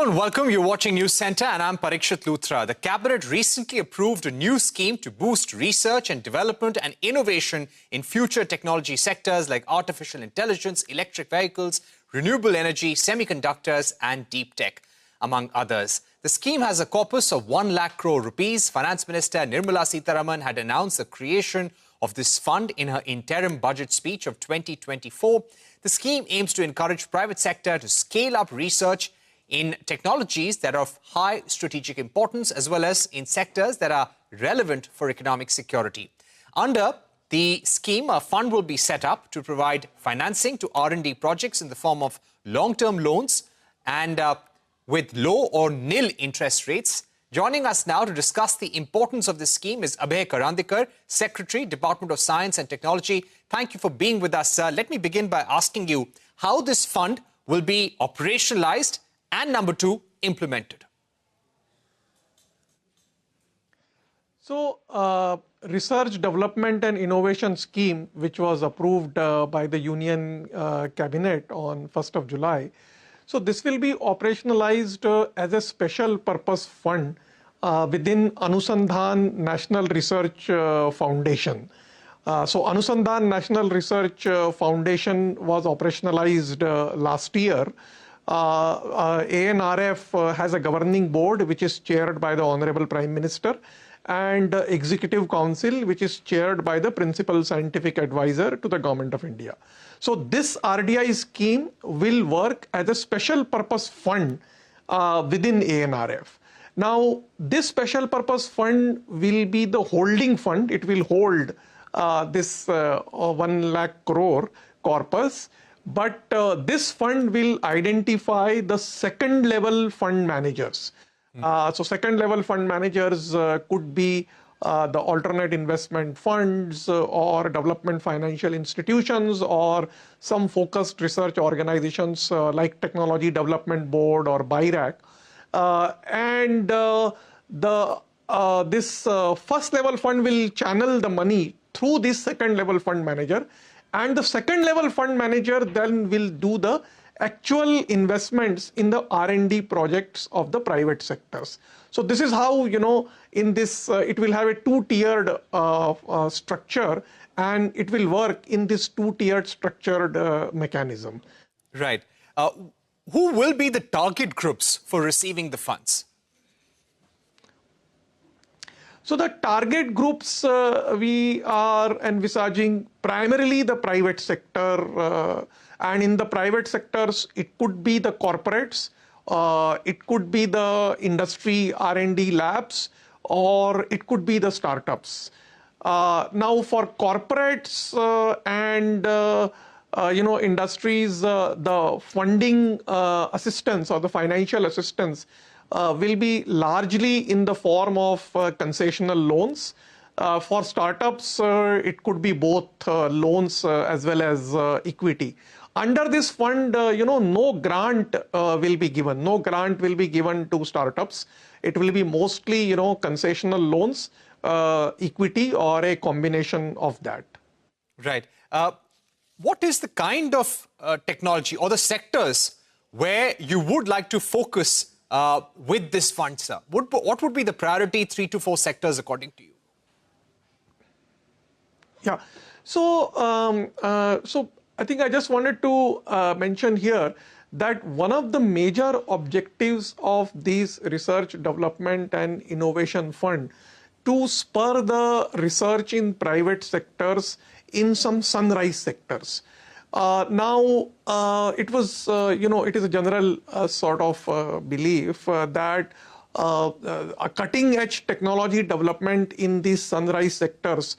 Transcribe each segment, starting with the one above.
Hello and welcome. You're watching News Center and I'm Parikshit Luthra. The Cabinet recently approved a new scheme to boost research and development and innovation in future technology sectors like artificial intelligence, electric vehicles, renewable energy, semiconductors and deep tech, among others. The scheme has a corpus of 1 lakh crore rupees. Finance Minister Nirmala Sitharaman had announced the creation of this fund in her interim budget speech of 2024. The scheme aims to encourage private sector to scale up research in technologies that are of high strategic importance as well as in sectors that are relevant for economic security. Under the scheme, a fund will be set up to provide financing to R&D projects in the form of long-term loans and with low or nil interest rates. Joining us now to discuss the importance of this scheme is Abhay Karandikar, Secretary, Department of Science and Technology. Thank you for being with us, sir. Let me begin by asking you how this fund will be operationalized and number two, implemented. So, Research Development and Innovation Scheme, which was approved by the Union Cabinet on 1st of July. So, this will be operationalized as a special purpose fund within Anusandhan National Research Foundation. So, Anusandhan National Research Foundation was operationalized last year. ANRF has a governing board which is chaired by the Honorable Prime Minister and Executive Council which is chaired by the Principal Scientific Advisor to the Government of India. So this RDI scheme will work as a special purpose fund within ANRF. Now this special purpose fund will be the holding fund. It will hold this 1 lakh crore corpus. But this fund will identify the second level fund managers. So second level fund managers could be the alternate investment funds or development financial institutions or some focused research organizations like Technology Development Board or BIRAC. This first level fund will channel the money through this second level fund manager. And the second level fund manager then will do the actual investments in the R&D projects of the private sectors. So this is how, in this, it will have a two-tiered structure and it will work in this two-tiered structured mechanism. Right. Who will be the target groups for receiving the funds? So the target groups we are envisaging primarily the private sector, and in the private sectors it could be the corporates, it could be the industry R&D labs, or it could be the startups. Now for corporates and industries, the funding assistance or the financial assistance will be largely in the form of concessional loans. For startups, it could be both loans as well as equity. Under this fund, no grant will be given. No grant will be given to startups. It will be mostly, concessional loans, equity, or a combination of that. Right. What is the kind of technology or the sectors where you would like to focus with this fund, sir? What would be the priority 3 to 4 sectors according to you? Yeah, so I think I just wanted to mention here that one of the major objectives of this Research Development and Innovation Fund to spur the research in private sectors in some sunrise sectors. Now, it was, it is a general sort of belief that a cutting-edge technology development in these sunrise sectors,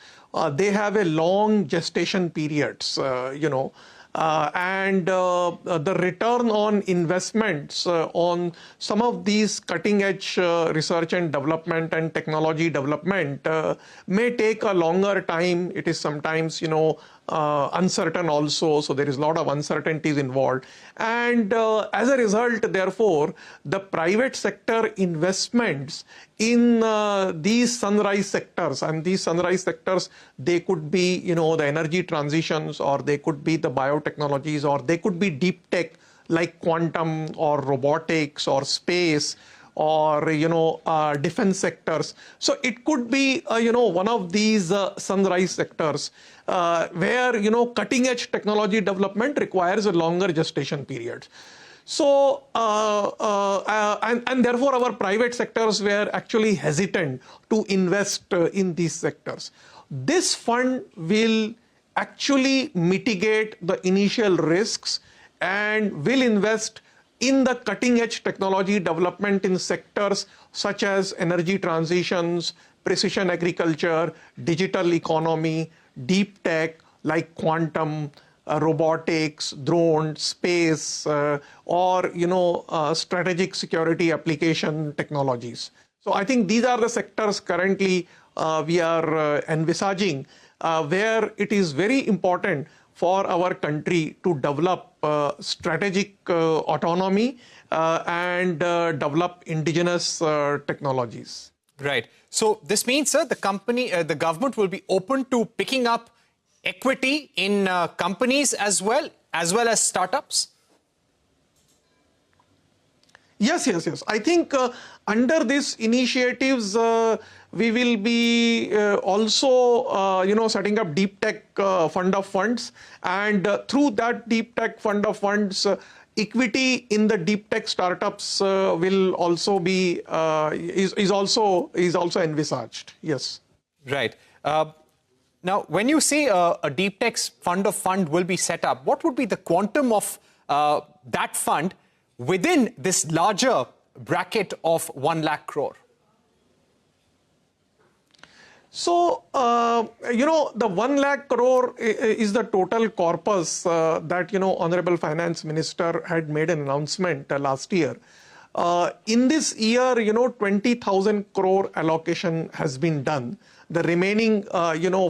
they have a long gestation periods, and the return on investments on some of these cutting-edge research and development and technology development may take a longer time. It is sometimes, uncertain also, so there is a lot of uncertainties involved. And as a result, therefore, the private sector investments in these sunrise sectors, and these sunrise sectors, they could be, the energy transitions, or they could be the biotechnologies, or they could be deep tech, like quantum or robotics or space or defense sectors. So it could be one of these sunrise sectors where cutting edge technology development requires a longer gestation period. So and therefore our private sectors were actually hesitant to invest in these sectors. This fund will actually mitigate the initial risks and will invest in the cutting edge technology development in sectors such as energy transitions, precision agriculture, digital economy, deep tech like quantum, robotics, drones, space, or strategic security application technologies. So I think these are the sectors currently we are envisaging where it is very important for our country to develop strategic autonomy and develop indigenous technologies. Right. So this means, sir, the government will be open to picking up equity in companies as well as startups? Yes. I think under these initiatives, we will be also, setting up deep tech fund of funds, and through that deep tech fund of funds, equity in the deep tech startups will also be is also envisaged. Yes. Right. Now, when you say a deep tech fund will be set up, what would be the quantum of that fund within this larger bracket of 1 lakh crore? So, the 1 lakh crore is the total corpus that, Honorable Finance Minister had made an announcement last year. In this year, 20,000 crore allocation has been done. The remaining,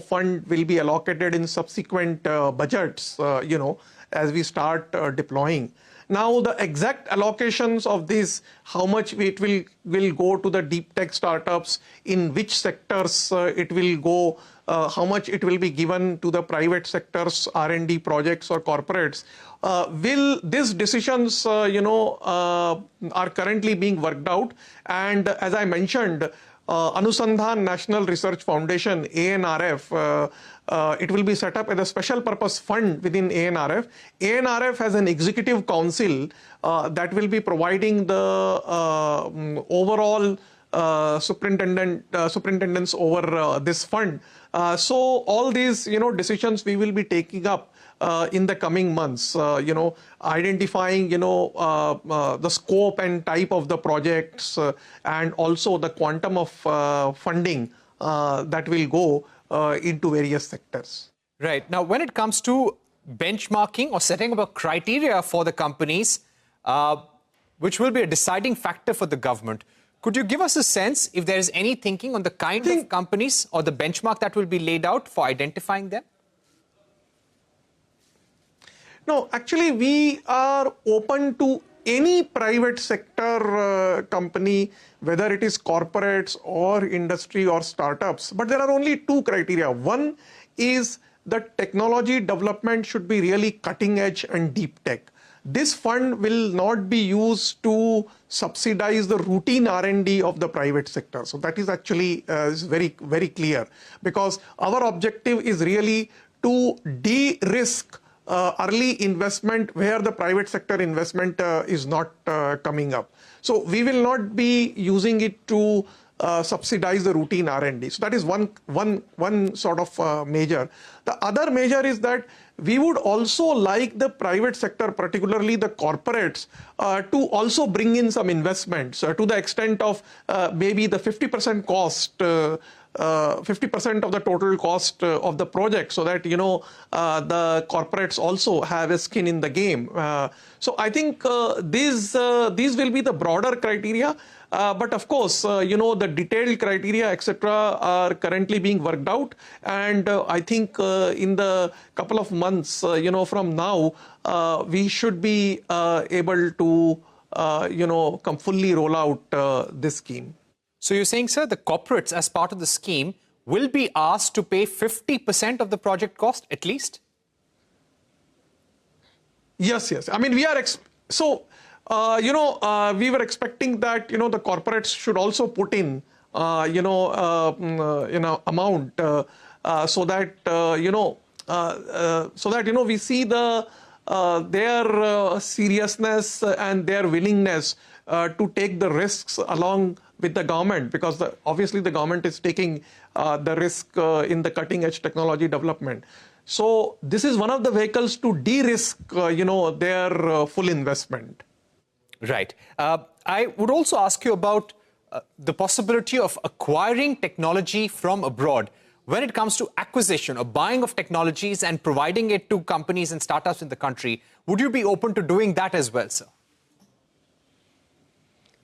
fund will be allocated in subsequent budgets, as we start deploying. Now, the exact allocations of this, how much it will go to the deep tech startups, in which sectors it will go, how much it will be given to the private sectors, R&D projects or corporates, these decisions, are currently being worked out. And as I mentioned, Anusandhan National Research Foundation, ANRF, it will be set up as a special purpose fund within ANRF. ANRF has an executive council that will be providing the overall superintendence over this fund. So all these, decisions we will be taking up in the coming months, identifying, the scope and type of the projects and also the quantum of funding that will go into various sectors. Right. Now, when it comes to benchmarking or setting up a criteria for the companies, which will be a deciding factor for the government, could you give us a sense if there is any thinking on the kind of companies or the benchmark that will be laid out for identifying them? No, actually, we are open to any private sector company, whether it is corporates or industry or startups. But there are only two criteria. One is that technology development should be really cutting edge and deep tech. This fund will not be used to subsidize the routine R&D of the private sector. So that is actually is very, very clear, because our objective is really to de-risk early investment where the private sector investment is not coming up. So we will not be using it to subsidize the routine R&D. So that is one sort of measure. The other measure is that we would also like the private sector, particularly the corporates, to also bring in some investments to the extent of maybe the 50% cost, 50% of the total cost of the project, so that, the corporates also have a skin in the game. So I think these will be the broader criteria. But of course, the detailed criteria, etc., are currently being worked out. And I think in the couple of months, from now, we should be able to, come fully roll out this scheme. So you're saying, sir, the corporates, as part of the scheme, will be asked to pay 50% of the project cost, at least? Yes. I mean, we are So, we were expecting that, the corporates should also put in, amount so that, we see their seriousness and their willingness to take the risks along with the government, because obviously the government is taking the risk in the cutting edge technology development. So this is one of the vehicles to de-risk, their full investment. Right. I would also ask you about the possibility of acquiring technology from abroad when it comes to acquisition or buying of technologies and providing it to companies and startups in the country. Would you be open to doing that as well, sir?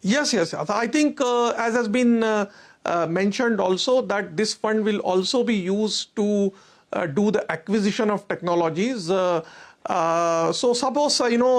Yes. I think, as has been mentioned also, that this fund will also be used to do the acquisition of technologies. So suppose,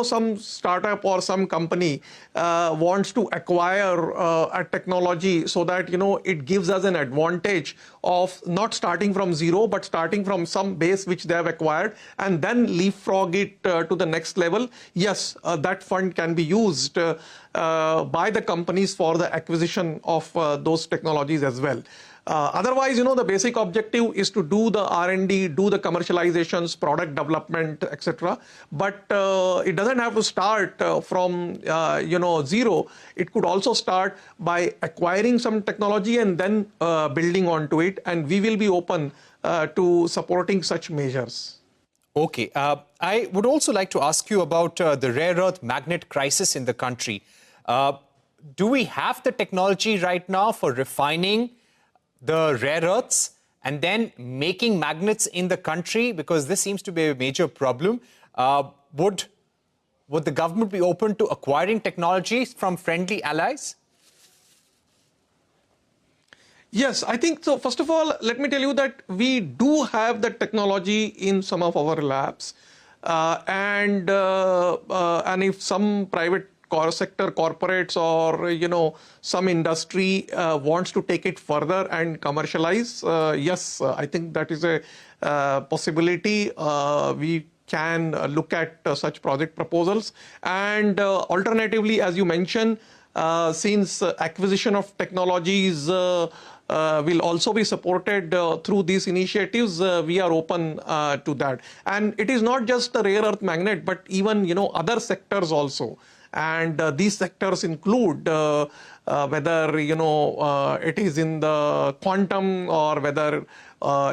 some startup or some company wants to acquire a technology so that, it gives us an advantage of not starting from zero, but starting from some base which they have acquired and then leapfrog it to the next level. Yes, that fund can be used by the companies for the acquisition of those technologies as well. Otherwise, the basic objective is to do the R&D, do the commercializations, product development, etc. But it doesn't have to start from, zero. It could also start by acquiring some technology and then building onto it. And we will be open to supporting such measures. Okay. I would also like to ask you about the rare earth magnet crisis in the country. Do we have the technology right now for refining the rare earths and then making magnets in the country? Because this seems to be a major problem. Would the government be open to acquiring technologies from friendly allies? Yes, I think so. First of all, let me tell you that we do have the technology in some of our labs. And if some private sector corporates or some industry wants to take it further and commercialize, yes, I think that is a possibility. We can look at such project proposals. And alternatively, as you mentioned, since acquisition of technologies will also be supported through these initiatives, we are open to that. And it is not just the rare earth magnet, but even other sectors also. And these sectors include whether it is in the quantum, or whether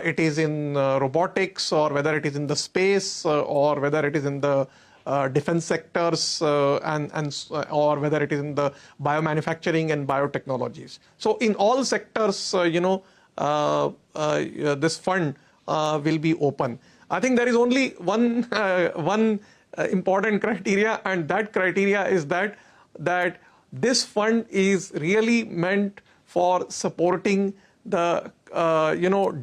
it is in robotics, or whether it is in the space, or whether it is in the defense sectors, or whether it is in the biomanufacturing and biotechnologies. So in all sectors, this fund will be open. I think there is only one important criteria, and that criteria is that this fund is really meant for supporting the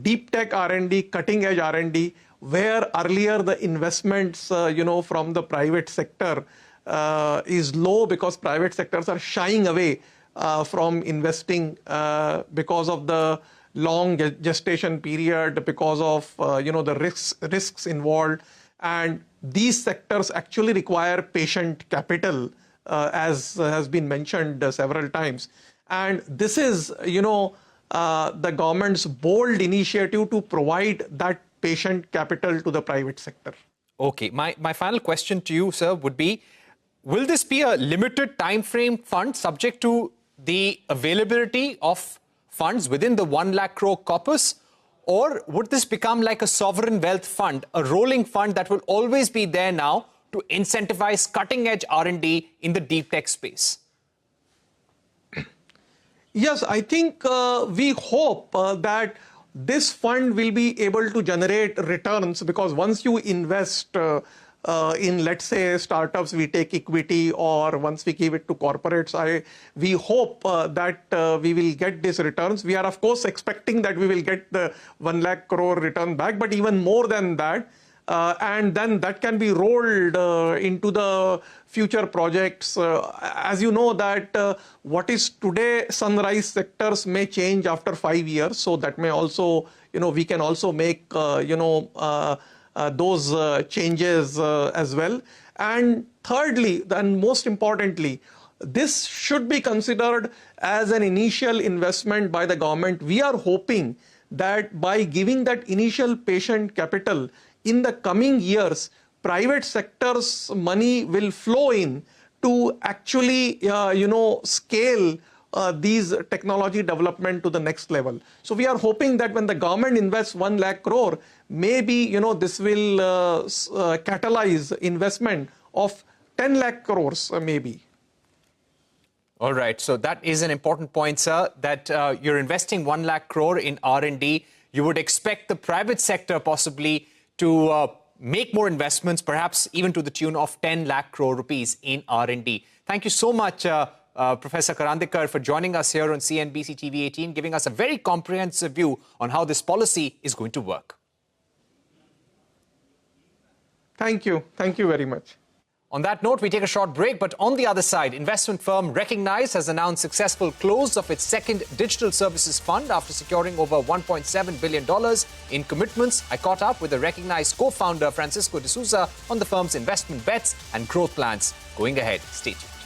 deep tech R&D, cutting edge R&D, where earlier the investments from the private sector is low, because private sectors are shying away from investing because of the long gestation period, because of the risks involved. And these sectors actually require patient capital, as has been mentioned several times. And this is, the government's bold initiative to provide that patient capital to the private sector. Okay. My final question to you, sir, would be, will this be a limited time frame fund subject to the availability of funds within the 1 lakh crore corpus? Or would this become like a sovereign wealth fund, a rolling fund that will always be there now to incentivize cutting-edge R&D in the deep tech space? Yes, I think we hope that this fund will be able to generate returns, because once you invest in, let's say, startups, we take equity, or once we give it to corporates, we hope that we will get these returns. We are, of course, expecting that we will get the 1 lakh crore return back, but even more than that. And then that can be rolled into the future projects. As you know that what is today sunrise sectors may change after 5 years. So that may also, we can also make, those changes as well. And thirdly, and most importantly, this should be considered as an initial investment by the government. We are hoping that by giving that initial patient capital, in the coming years, private sector's money will flow in to actually, scale these technology development to the next level. So we are hoping that when the government invests 1 lakh crore, maybe, this will catalyze investment of 10 lakh crores maybe. All right. So that is an important point, sir, that you're investing 1 lakh crore in R&D. You would expect the private sector possibly to make more investments, perhaps even to the tune of 10 lakh crore rupees in R&D. Thank you so much, Professor Karandikar, for joining us here on CNBC TV18, giving us a very comprehensive view on how this policy is going to work. Thank you. Thank you very much. On that note, we take a short break, but on the other side, investment firm Recognize has announced successful close of its second digital services fund after securing over $1.7 billion in commitments. I caught up with the Recognize co-founder Francisco D'Souza on the firm's investment bets and growth plans going ahead. Stay tuned.